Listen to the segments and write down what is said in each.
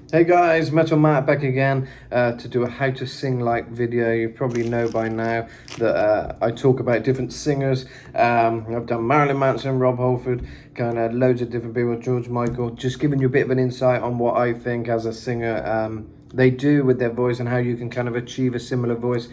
Hey guys, Metal Matt back again to do a how to sing like video. You probably know by now that I talk about different singers. I've done Marilyn Manson, Rob Halford, kind of loads of different people, George Michael, just giving you a bit of an insight on what I think as a singer they do with their voice and how you can kind of achieve a similar voice.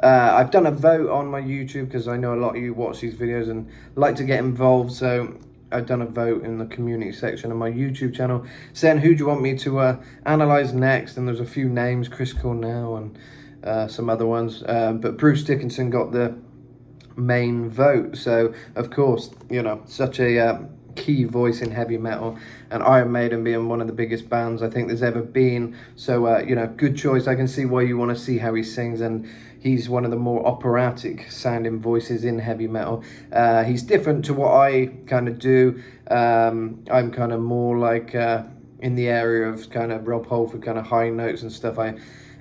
I've done a vote on my YouTube because I know a lot of you watch these videos and like to get involved, so I've done a vote in the community section of my YouTube channel saying who do you want me to analyze next, and there's a few names, Chris Cornell and some other ones, but Bruce Dickinson got the main vote. So of course, you know, such a key voice in heavy metal, and Iron Maiden being one of the biggest bands I think there's ever been. So you know, good choice. I can see why you want to see how he sings, and he's one of the more operatic sounding voices in heavy metal. He's different to what I kind of do. I'm kind of more like in the area of kind of Rob Halford, kind of high notes and stuff.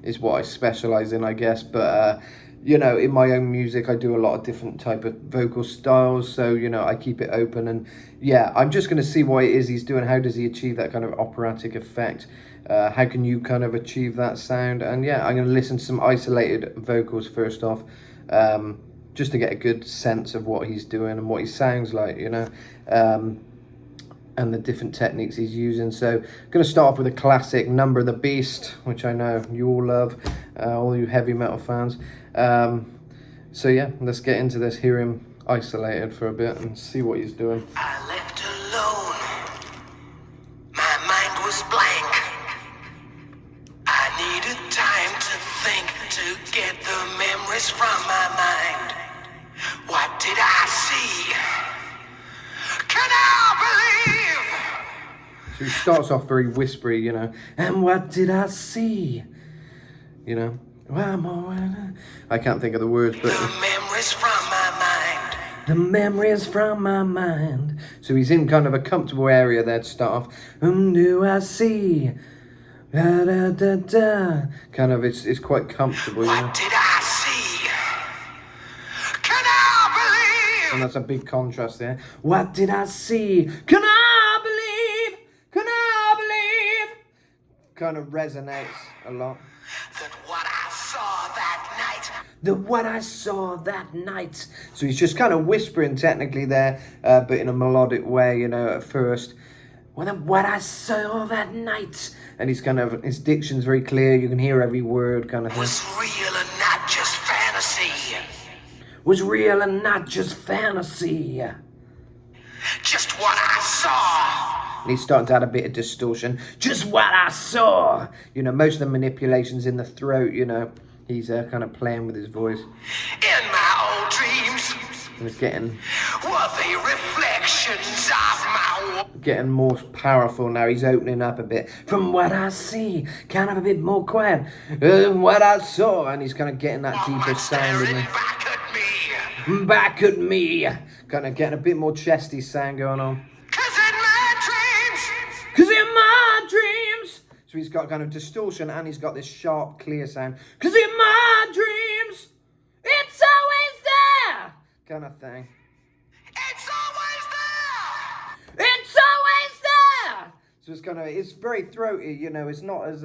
Is what I specialize in, I guess. But you know, in my own music, I do a lot of different type of vocal styles. So, you know, I keep it open, and yeah, I'm just going to see what it is he's doing. How does he achieve that kind of operatic effect? How can you kind of achieve that sound? And yeah, I'm going to listen to some isolated vocals first off, just to get a good sense of what he's doing and what he sounds like, you know. And the different techniques he's using. So I'm going to start off with a classic, Number of the Beast, which I know you all love, all you heavy metal fans. So yeah, let's get into this, hear him isolated for a bit and see what he's doing. I left alone. My mind was blank. I needed time to think, to get the memories from my mind. What did I see? Can I believe? So he starts off very whispery, you know, and what did I see? You know, I can't think of the words, but The memories from my mind. the memories from my mind. So he's in kind of a comfortable area there to start off. Do I see? Da, da, da, da. Kind of, it's quite comfortable, you know. What did I see? Can I And believe? that's a big contrast there. What did I see? Can I believe? Can I believe? Kind of resonates a lot. That what I saw that night. The what I saw that night. So he's just kind of whispering technically there, but in a melodic way, you know, at first. Well, then what I saw that night. And he's kind of, his diction's very clear. You can hear every word kind of thing. Was real and not just fantasy. Was real and not just fantasy. Just what I saw. And he's starting to add a bit of distortion. Just what I saw. You know, most of the manipulations in the throat, you know, he's kind of playing with his voice. In my old dreams. And it's getting Were they reflections of my more powerful now. He's opening up a bit. From what I see, kind of a bit more quiet. What I saw. And he's kind of getting that deeper woman sound in staring there. back at me? Back at me. Kind of getting a bit more chesty sound going on. 'Cause in my dreams. Cause in my dreams. So he's got kind of distortion and he's got this sharp, clear sound. Cause in my dreams, it's always there. Kind of thing. It's always there. It's always there. So it's kind of, it's very throaty, you know, it's not as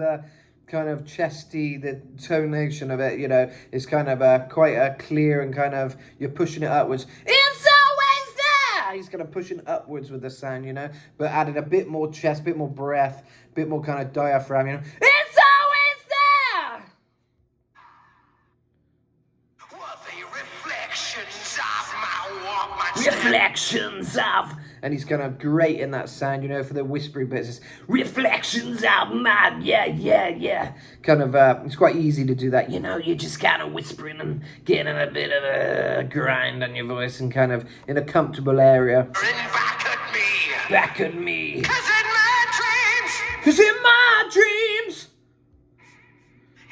kind of chesty, the tonation of it, you know, it's kind of quite clear and kind of, you're pushing it upwards. It's always there. He's kind of pushing upwards with the sound, you know, but added a bit more chest, bit more breath, bit more kind of diaphragm, you know. It's always there. Were they reflections of my Walkman? Reflections of, and he's kind of great in that sound, you know, for the whispery bits. It's reflections of my, yeah. Kind of, it's quite easy to do that, you know, you're just kind of whispering and getting a bit of a grind on your voice and kind of in a comfortable area. Back at me. Back at me. 'Cause in my dreams. Cause in my dreams,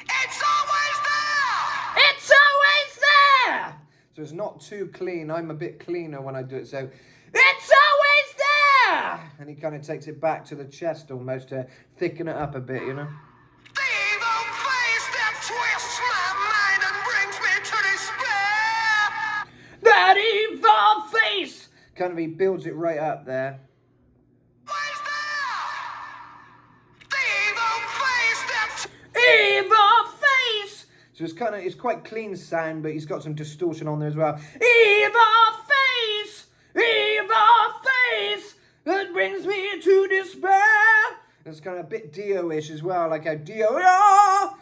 It's always there. it's always there. So it's not too clean. I'm a bit cleaner when I do it. So it's always there. And he kind of takes it back to the chest almost to thicken it up a bit, you know. The evil face that twists my mind and brings me to despair. That evil face. Kind of, he builds it right up there. Always there. The evil face. So it's quite clean sound, but he's got some distortion on there as well. Evil face, that brings me to despair. It's kind of a bit Dio-ish as well, like how Dio, on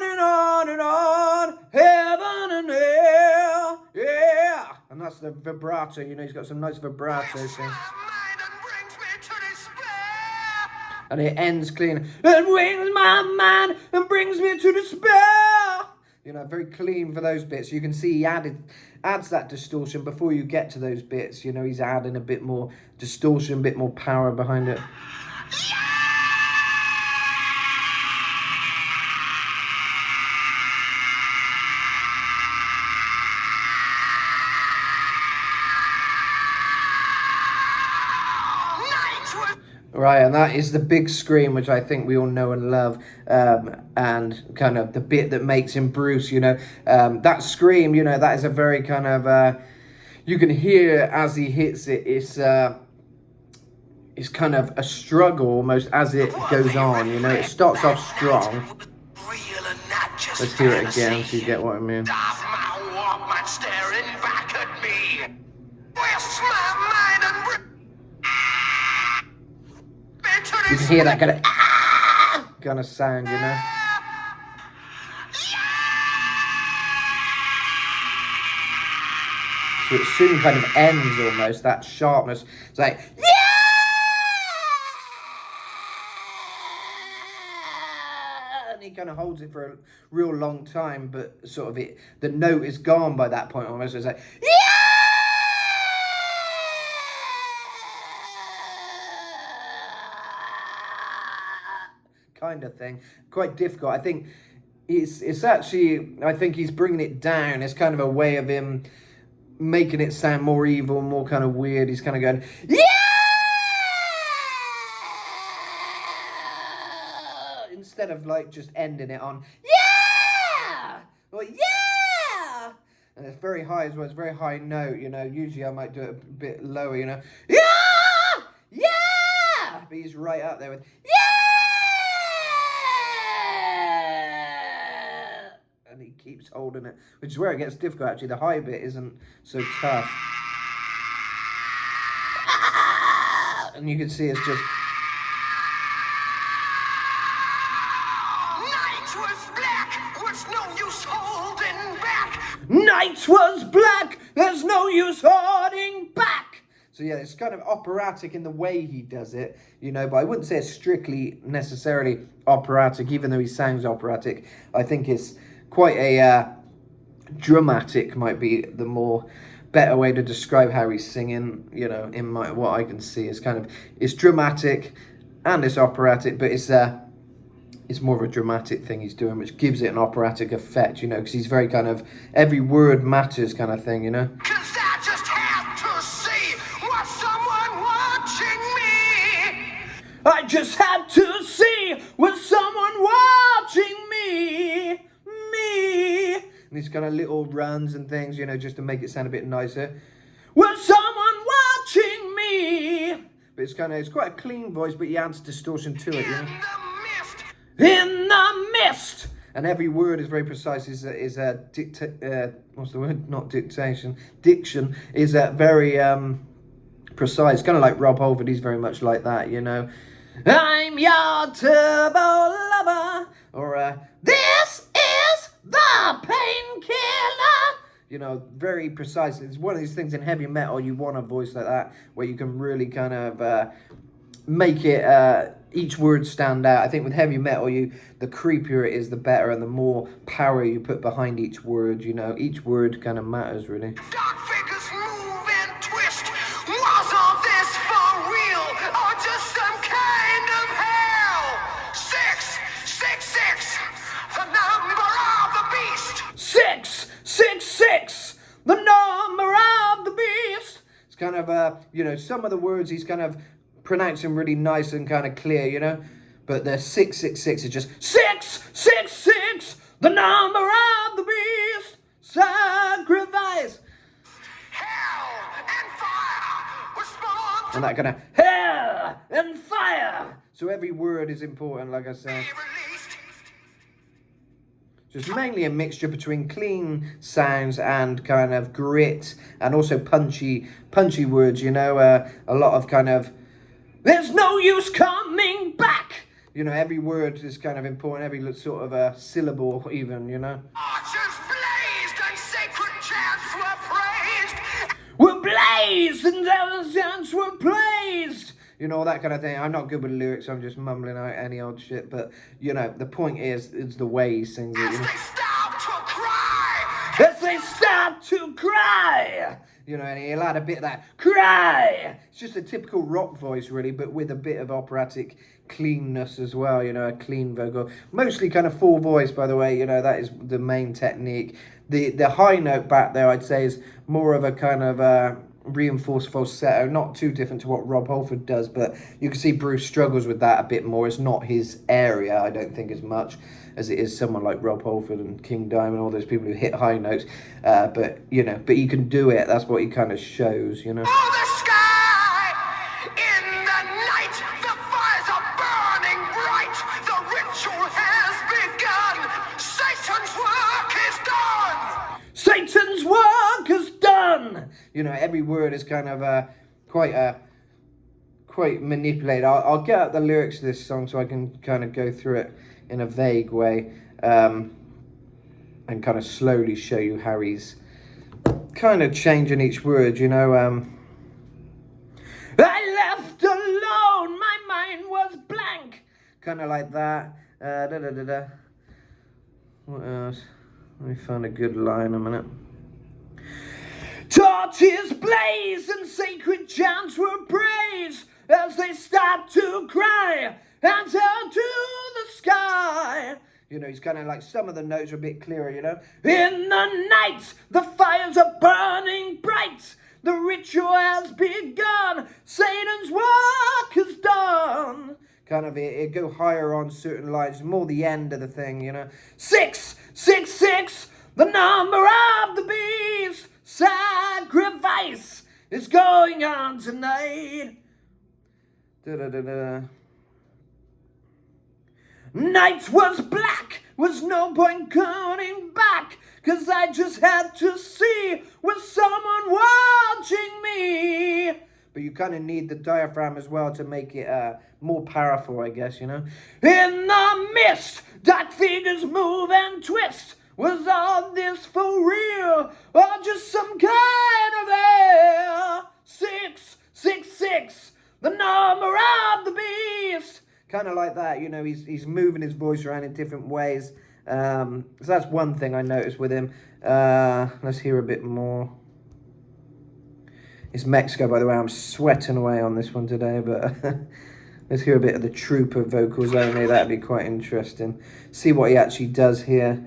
and on and on, heaven and hell, yeah. And that's the vibrato, you know, he's got some nice vibrato thing. And it ends clean. It wings my mind and brings me to despair. You know, very clean for those bits. You can see he adds that distortion before you get to those bits. You know, he's adding a bit more distortion, a bit more power behind it. Right, and that is the big scream, which I think we all know and love, and kind of the bit that makes him Bruce, you know. That scream, you know, that is a very kind of, you can hear as he hits it, it's kind of a struggle almost as it goes on, you know. It starts off strong. Let's hear it again so you get what I mean. You can hear that kind of sound, you know. So it soon kind of ends almost, that sharpness. It's like, yeah! And he kind of holds it for a real long time, but sort of the note is gone by that point almost. It's like, yeah! Kind of thing. Quite difficult. I think it's actually, I think he's bringing it down. It's kind of a way of him making it sound more evil, more kind of weird. He's kind of going, yeah! Instead of like just ending it on, yeah! Or yeah! And it's very high as well. It's a very high note, you know. Usually I might do it a bit lower, you know. Yeah! Yeah! But he's right up there with, yeah! And he keeps holding it, which is where it gets difficult actually. The high bit isn't so tough. And you can see it's just... Night was black, was no use holding back. Night was black, there's no use holding back. So yeah, it's kind of operatic in the way he does it, you know, but I wouldn't say it's strictly necessarily operatic, even though he sounds operatic. I think it's quite a dramatic, might be the more better way to describe how he's singing, you know, in what I can see. It's kind of, it's dramatic and it's operatic, but it's more of a dramatic thing he's doing, which gives it an operatic effect, you know, because he's very kind of, every word matters kind of thing, you know. I just had to see, was someone watching me? And these kind of little runs and things, you know, just to make it sound a bit nicer. Was someone watching me? But it's quite a clean voice, but he adds distortion to it, you know. In the mist! And every word is very precise. What's the word? Not dictation. Diction is very precise. Kind of like Rob Halford, he's very much like that, you know. I'm your turbo lover, or this is the painkiller. You know, very precise. It's one of these things in heavy metal, you want a voice like that, where you can really kind of make it, each word stand out. I think with heavy metal, the creepier it is, the better, and the more power you put behind each word, you know. Each word kind of matters, really. Dark figures move and twist. Was all this for real, or just some kind of hell? 666, the number of the beast. 666, the number of the beast. It's kind of, you know, some of the words he's kind of pronouncing really nice and kind of clear, you know. But the 666 is just 666, the number of the beast. Sacrifice. Hell and fire respond. And that kind of hell and fire. So every word is important, like I said. So it's mainly a mixture between clean sounds and kind of grit, and also punchy words, you know, a lot of kind of, there's no use coming back. You know, every word is kind of important, every sort of a syllable even, you know. Archers blazed and sacred chants were praised. Were blazed and chants were praised. You know, that kind of thing. I'm not good with lyrics, I'm just mumbling out any old shit. But, you know, the point is, it's the way he sings it. As You know? they stopped to cry. As they start to cry. You know, and he'll add a bit of that cry. It's just a typical rock voice, really, but with a bit of operatic cleanness as well, you know, a clean vocal. Mostly kind of full voice, by the way, you know, that is the main technique. The high note back there, I'd say, is more of a kind of reinforced falsetto, not too different to what Rob Halford does, but you can see Bruce struggles with that a bit more. It's not his area, I don't think, as much as it is someone like Rob Halford and King Diamond, all those people who hit high notes. But you know, but he can do it. That's what he kind of shows, you know. Oh, the sky! In the night, the fires are burning bright. The ritual has begun. Satan's work is done. Satan's work is done. You know, every word is kind of quite manipulated. I'll get out the lyrics to this song so I can kind of go through it in a vague way, and kind of slowly show you how he's kind of changing each word, you know. I left alone, my mind was blank. Kind of like that. What else? Let me find a good line a minute. Torches blaze and sacred chants were praised as they start to cry and turn to the sky. You know, he's kind of like, some of the notes are a bit clearer, you know. In the night, the fires are burning bright. The ritual has begun. Satan's work is done. Kind of, it go higher on certain lines, more the end of the thing, you know. 666, the number of the beast. Sacrifice is going on tonight. Da-da-da-da. Night was black, was no point coming back, 'cause I just had to see, was someone watching me? But you kind of need the diaphragm as well to make it more powerful, I guess, you know. In the mist, dark figures move and twist. Was all this for real, or just some kind of air? 666, the number of the beast. Kind of like that, you know, he's moving his voice around in different ways. So that's one thing I noticed with him. Let's hear a bit more. It's Mexico, by the way. I'm sweating away on this one today, but let's hear a bit of the trooper vocals only. That'd be quite interesting. See what he actually does here.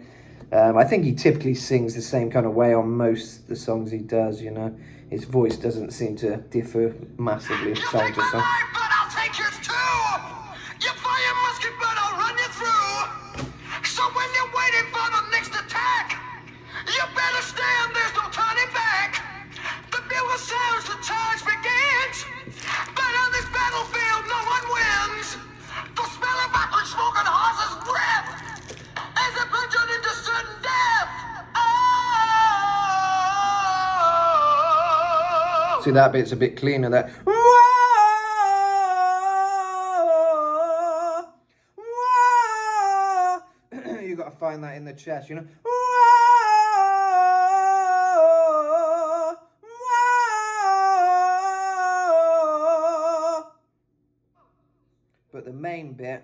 I think he typically sings the same kind of way on most of the songs he does, you know. His voice doesn't seem to differ massively song to song. But I'll take yours too. You fire musket, but I'll run you through. So when you're waiting for the next attack, you better stand, there's no turning back. The bugle sounds, the charge begins. But on this battlefield, no one wins. The smell of backward smoke and horse's breath as it plunged into sudden death. Oh! See, that bit's a bit cleaner there. You got to find that in the chest, you know. But the main bit.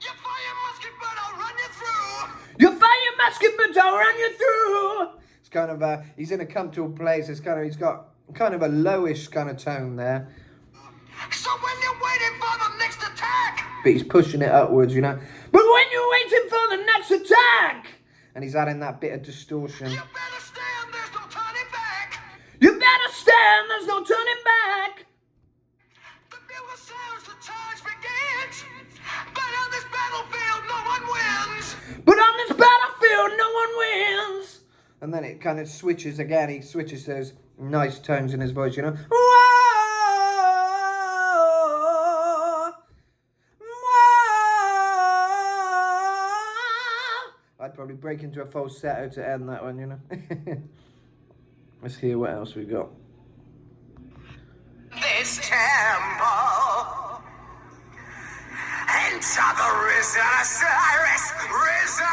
You fire musket, but I'll run you through. You fire musket, but I'll run you through. It's kind of he's in a comfortable place. It's kind of, he's got kind of a lowish kind of tone there. So when you're waiting for the next attack, But he's pushing it upwards, you know. But when you're waiting for the next attack, and he's adding that bit of distortion. you better stand, there's no turning back. You better stand, there's no turning back. The bugle sounds, the charge begins. But on this battlefield, no one wins. But on this battlefield, no one wins. And then it kind of switches again. He switches those nice tones in his voice, you know. I'd probably break into a falsetto to end that one, you know. Let's hear what else we got. This temple, enter the risen Osiris, risen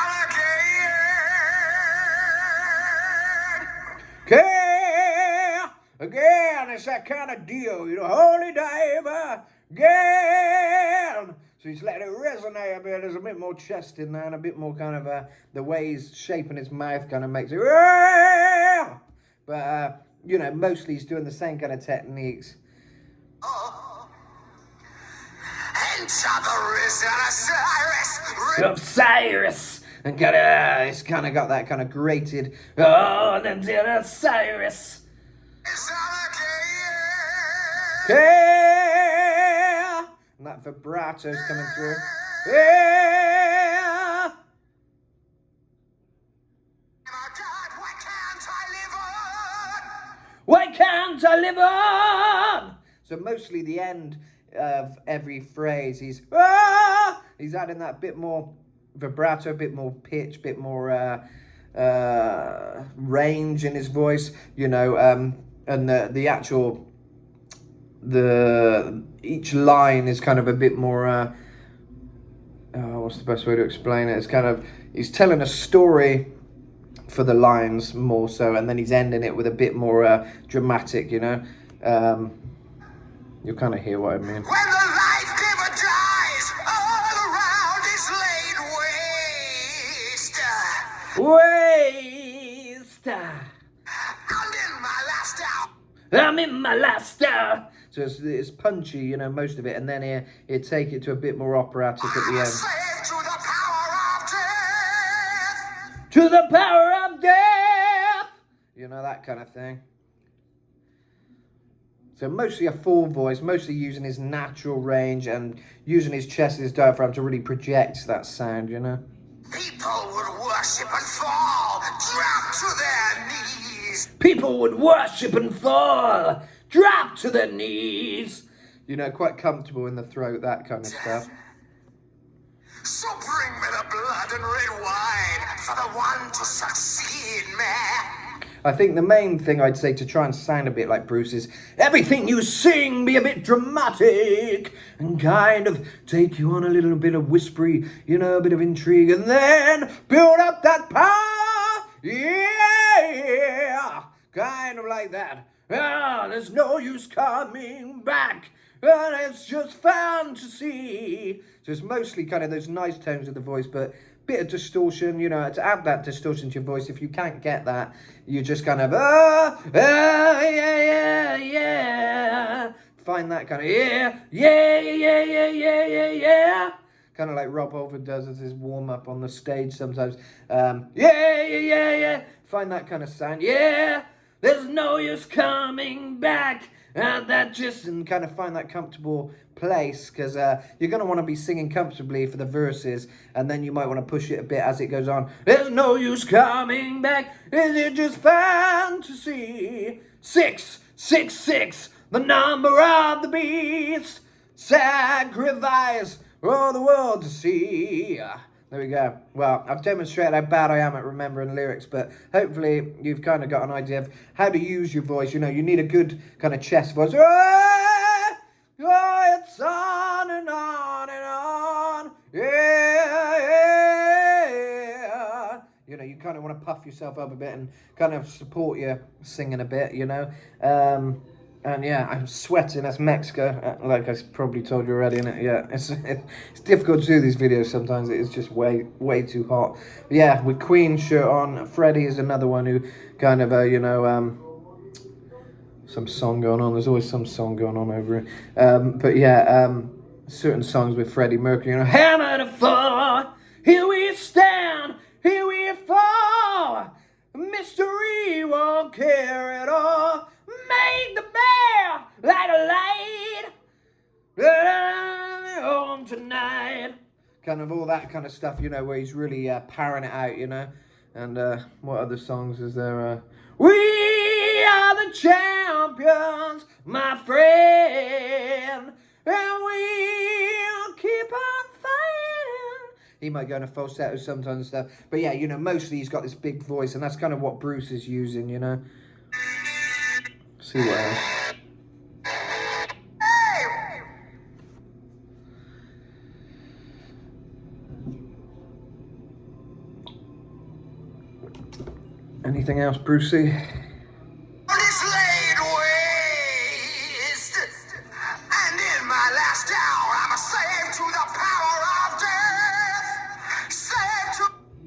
again. Again, it's that kind of deal, you know, holy diver, again. So he's letting it resonate a bit. There's a bit more chest in there and a bit more kind of the way he's shaping his mouth kind of makes it. But, you know, mostly he's doing the same kind of techniques. Enter the risen Osiris, Osiris. And it's kind of got that kind of grated, oh, then Osiris. Yeah. And that vibrato's coming through. Yeah. Why can't I live on? So mostly the end of every phrase, he's adding that bit more vibrato, bit more pitch, bit more range in his voice, you know, and the actual each line is kind of a bit more what's the best way to explain it? It's kind of, he's telling a story for the lines more so, and then he's ending it with a bit more dramatic, you know. You'll kind of hear what I mean. when the life giver dies, all around is laid waste. I'm in my last hour. I'm in my last hour. So it's punchy, you know, most of it, and then he'd take it to a bit more operatic at the end. Slave to the power of death. To the power of death! You know, that kind of thing. So mostly a full voice, mostly using his natural range and using his chest, his diaphragm to really project that sound, you know. People would worship and fall, drop to their knees. People would worship and fall, drop to their knees. You know, quite comfortable in the throat, that kind of stuff. So bring me the blood and red wine for the one to succeed me. I think the main thing I'd say to try and sound a bit like Bruce is everything you sing be a bit dramatic and kind of take you on a little bit of whispery, you know, a bit of intrigue, and then build up that power. Yeah, kind of like that. There's no use coming back. And it's just fantasy. So it's mostly kind of those nice tones of the voice, but bit of distortion, you know, to add that distortion to your voice. If you can't get that, you just kind of, yeah. Find that kind of, yeah. Kind of like Rob Halford does as his warm-up on the stage sometimes. Yeah. Find that kind of sound. Yeah, there's no use coming back. And kind of find that comfortable place, because you're going to want to be singing comfortably for the verses, and then you might want to push it a bit as it goes on. There's no use coming back. Is it just fantasy? 666, the number of the beast. Sacrifice for the world to see. There we go. Well, I've demonstrated how bad I am at remembering lyrics, but hopefully you've kind of got an idea of how to use your voice. You know, you need a good kind of chest voice. It's on and on and on. Yeah. You know, you kind of want to puff yourself up a bit and kind of support your singing a bit, you know. And yeah, I'm sweating. That's Mexico, like I probably told you already, innit? Yeah, it's difficult to do these videos sometimes. It is just way too hot. But yeah, with Queen shirt on. Freddie is another one who kind of, you know, some song going on. There's always some song going on over it. But yeah, certain songs with Freddie Mercury, you know, hammer to fall, here we stand, here we fall, mystery won't care at all. Make the bear like a light home tonight. Kind of all that kind of stuff, you know, where he's really powering it out, you know. And what other songs is there? We are the champions, my friend, and we'll keep on fighting He might go in a falsetto sometimes and stuff. But yeah, you know, mostly he's got this big voice, and that's kind of what Bruce is using, you know. See what else. Anything else, Brucey? Is laid waste, and in my last hour, I'm a slave to the power of death. Slave to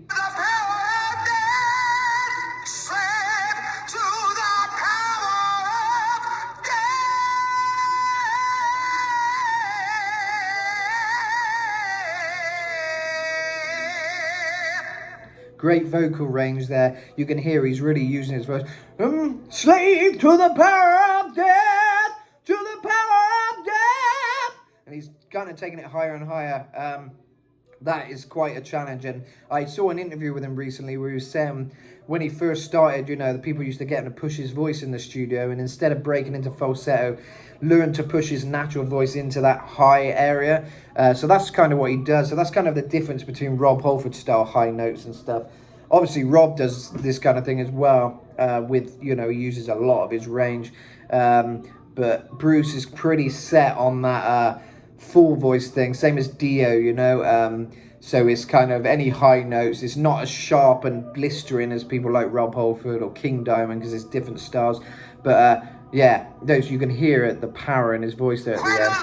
the power of death. Slave to the power of death. Great vocal range there. You can hear he's really using his voice. Slave to the power of death, to the power of death. And he's kind of taking it higher and higher. That is quite a challenge. And I saw an interview with him recently where he was saying when he first started, you know, the people used to get him to push his voice in the studio, and instead of breaking into falsetto, learn to push his natural voice into that high area. So that's kind of what he does. So that's kind of the difference between Rob Halford style high notes and stuff. Obviously, Rob does this kind of thing as well with, you know, he uses a lot of his range. But Bruce is pretty set on that full voice thing, same as Dio, you know. So it's kind of any high notes. It's not as sharp and blistering as people like Rob Halford or King Diamond, because it's different styles. But yeah, those you can hear it, the power in his voice there at the end.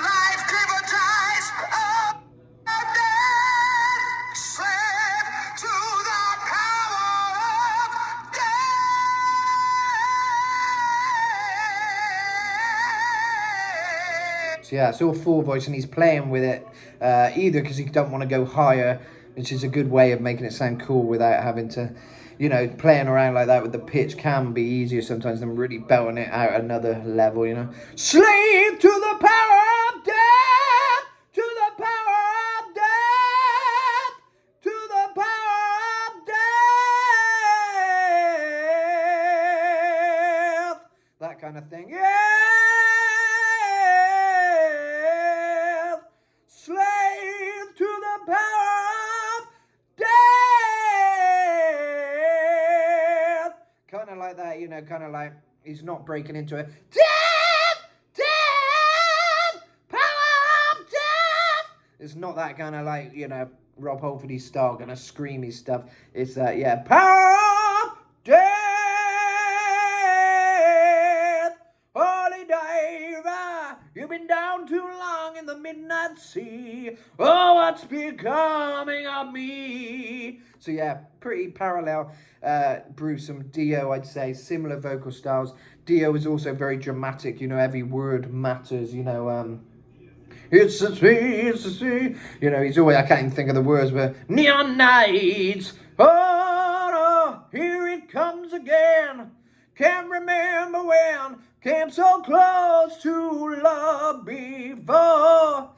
So yeah, it's all full voice, and he's playing with it either because he don't want to go higher, which is a good way of making it sound cool without having to, you know, playing around like that with the pitch can be easier sometimes than really belting it out another level, you know. Slave to the power of death, to the power of death, to the power of death. That kind of thing, yeah. Slave to the power of death. Kind of like that, you know, kind of like he's not breaking into it. Death! Death! Power of death! It's not that kind of like, you know, Rob Halfordy style, kind of screamy stuff. It's that, yeah, power of death! Holy diver, you've been down too long in the midnight sea. Oh, what's becoming of me? So yeah, pretty parallel Bruce and Dio, I'd say. Similar vocal styles. Dio is also very dramatic, you know, every word matters, you know. It's the sea, it's the sea. You know, he's always, I can't even think of the words, but neon nights. Oh, no, here it comes again. Can't remember when came so close to love before.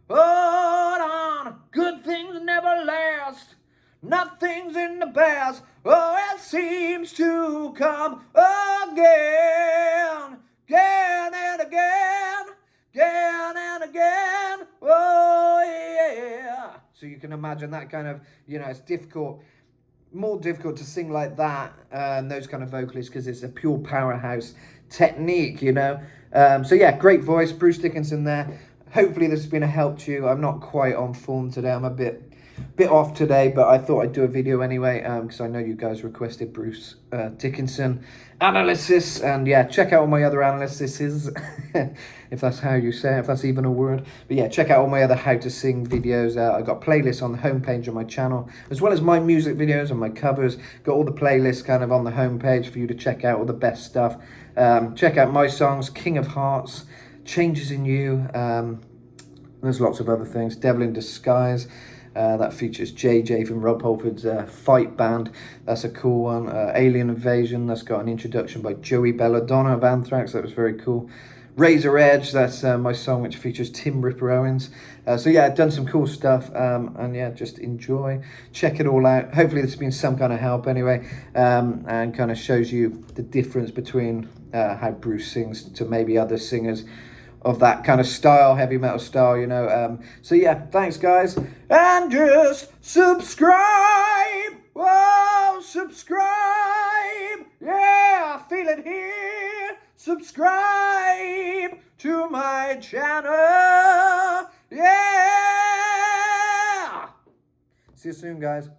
Hold on, good things never last. Nothing's in the past. Oh, it seems to come again, again and again, again and again. Oh, yeah. So you can imagine that kind of, you know, it's difficult. More difficult to sing like that and those kind of vocalists because it's a pure powerhouse technique, you know. So yeah, great voice, Bruce Dickinson there. Hopefully this has been a help to you. I'm not quite on form today. I'm a bit off today, but I thought I'd do a video anyway because I know you guys requested Bruce Dickinson analysis, and yeah, check out all my other analyses if that's how you say it, if that's even a word. But yeah, check out all my other how to sing videos. I got playlists on the homepage of my channel, as well as my music videos and my covers. Got all the playlists kind of on the homepage for you to check out all the best stuff. Check out my songs, King of Hearts, Changes in You. There's lots of other things. Devil in Disguise. That features JJ from Rob Halford's Fight Band. That's a cool one. Alien Invasion. That's got an introduction by Joey Belladonna of Anthrax. That was very cool. Razor Edge. That's my song which features Tim Ripper Owens. So yeah, I've done some cool stuff. And yeah, just enjoy. Check it all out. Hopefully this has been some kind of help anyway. And kind of shows you the difference between how Bruce sings to maybe other singers of that kind of style, heavy metal style, you know. So yeah, thanks guys, and just subscribe. Whoa, subscribe. Yeah, I feel it here. Subscribe to my channel. Yeah. See you soon, guys.